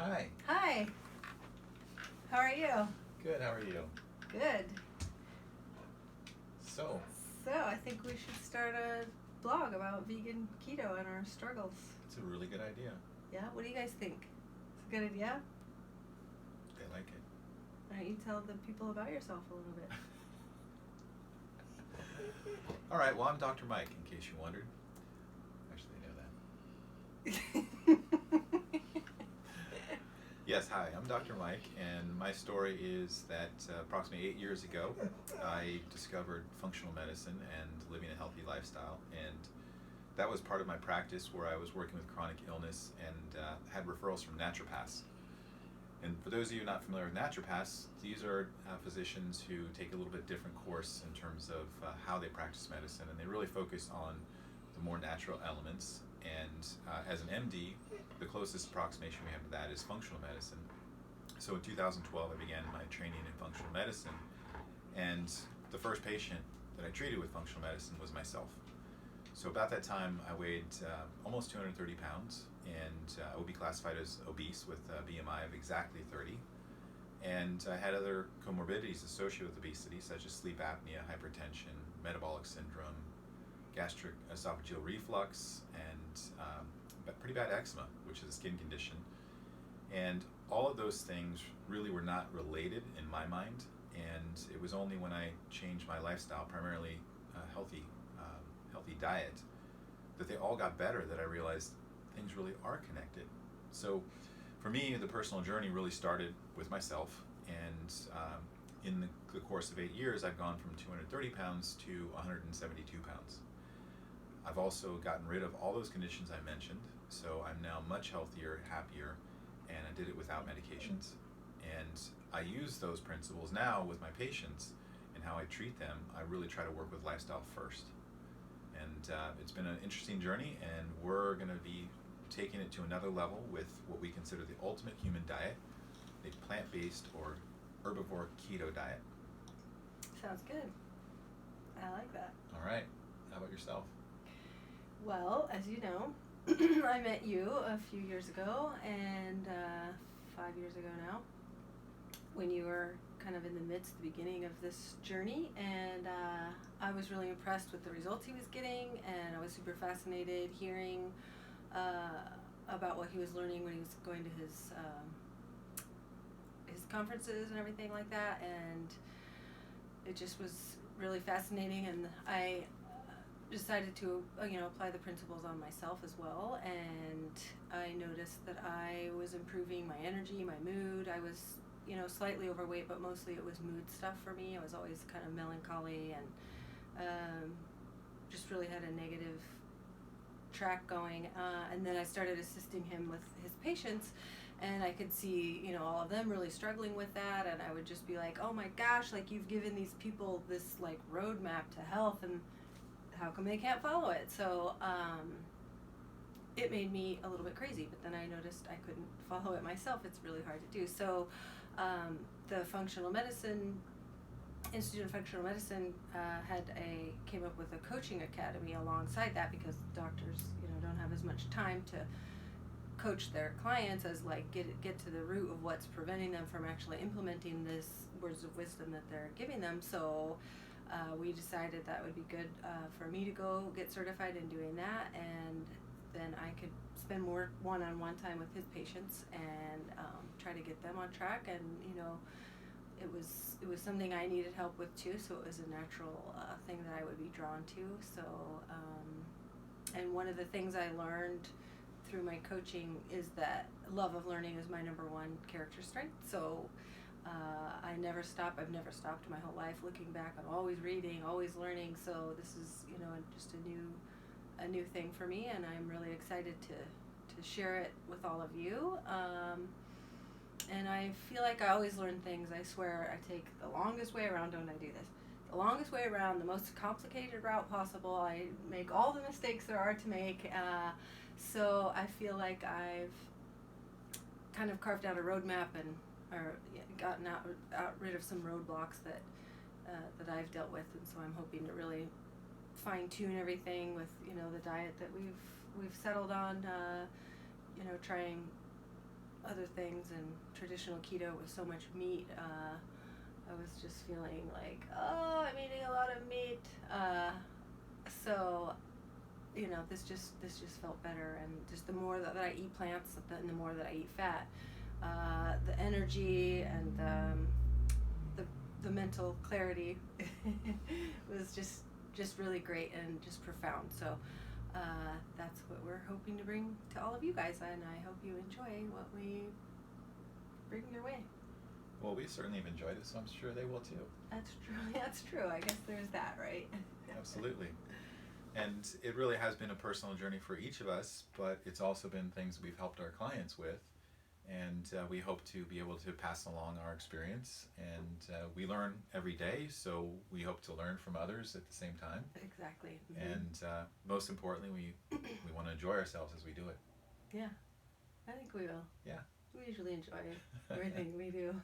Hi. Hi. How are you? Good. How are you? Good. So, So I think we should start a blog about vegan keto and our struggles. it's a really good idea. Yeah? What do you guys think? It's a good idea? They like it. Why don't you tell the people about yourself a little bit? All right. Well, I'm Dr. Mike, in case you wondered. Actually, they know that. Yes. Hi. I'm Dr. Mike, and my story is that approximately 8 years ago, I discovered functional medicine and living a healthy lifestyle, and that was part of my practice where I was working with chronic illness and had referrals from naturopaths. And for those of you not familiar with naturopaths, these are physicians who take a little bit different course in terms of how they practice medicine, and they really focus on the more natural elements. And as an MD, the closest approximation we have to that is functional medicine. So in 2012, I began my training in functional medicine, and the first patient that I treated with functional medicine was myself. So about that time, I weighed almost 230 pounds, and I would be classified as obese with a BMI of exactly 30. And I had other comorbidities associated with obesity, such as sleep apnea, hypertension, metabolic syndrome, gastric esophageal reflux, and pretty bad eczema, which is a skin condition. And all of those things really were not related in my mind, and it was only when I changed my lifestyle, primarily healthy diet, that they all got better, that I realized things really are connected. So for me, the personal journey really started with myself, and in the course of 8 years, I've gone from 230 pounds to 172 pounds. I've also gotten rid of all those conditions I mentioned, so I'm now much healthier, happier, and I did it without medications. And I use those principles now with my patients and how I treat them. I really try to work with lifestyle first. And it's been an interesting journey, and we're going to be taking it to another level with what we consider the ultimate human diet, a plant-based or herbivore keto diet. Sounds good. I like that. All right. How about yourself? Well, as you know, I met you a few years ago, and 5 years ago now, when you were kind of in the midst, the beginning of this journey, and I was really impressed with the results he was getting, and I was super fascinated hearing about what he was learning when he was going to his conferences and everything like that, and it just was really fascinating, and I decided to apply the principles on myself as well, and I noticed that I was improving my energy, my mood. I was slightly overweight, but mostly it was mood stuff for me. I was always kind of melancholy and just really had a negative track going, and then I started assisting him with his patients, and I could see all of them really struggling with that, and I would just be like, oh my gosh, like, you've given these people this like roadmap to health, and how come they can't follow it? So it made me a little bit crazy, but then I noticed I couldn't follow it myself. It's really hard to do. So the Functional Medicine Institute of Functional Medicine came up with a coaching academy alongside that, because doctors don't have as much time to coach their clients as like get to the root of what's preventing them from actually implementing this words of wisdom that they're giving them. So we decided that would be good for me to go get certified in doing that, and then I could spend more one-on-one time with his patients and try to get them on track. And it was something I needed help with too, so it was a natural thing that I would be drawn to. So and one of the things I learned through my coaching is that love of learning is my number one character strength. So I never stop. I've never stopped my whole life. Looking back, I'm always reading, always learning. So this is, just a new thing for me, and I'm really excited to share it with all of you. And I feel like I always learn things. I swear I take the longest way around. Don't I do this? The longest way around, the most complicated route possible. I make all the mistakes there are to make. So I feel like I've kind of carved out a roadmap or gotten rid of some roadblocks that I've dealt with, and so I'm hoping to really fine tune everything with the diet that we've settled on. Trying other things, and traditional keto with so much meat, I was just feeling like, oh, I'm eating a lot of meat. So, this just felt better, and just the more that I eat plants, and the more that I eat fat, the energy and the mental clarity was just really great and just profound. So that's what we're hoping to bring to all of you guys, and I hope you enjoy what we bring your way. Well, we certainly have enjoyed it, so I'm sure they will too. That's true. That's true. I guess there's that, right? Absolutely. And it really has been a personal journey for each of us, but it's also been things we've helped our clients with. And we hope to be able to pass along our experience. And we learn every day, so we hope to learn from others at the same time. Exactly. Mm-hmm. And most importantly, we want to enjoy ourselves as we do it. Yeah, I think we will. Yeah. We usually enjoy everything we do.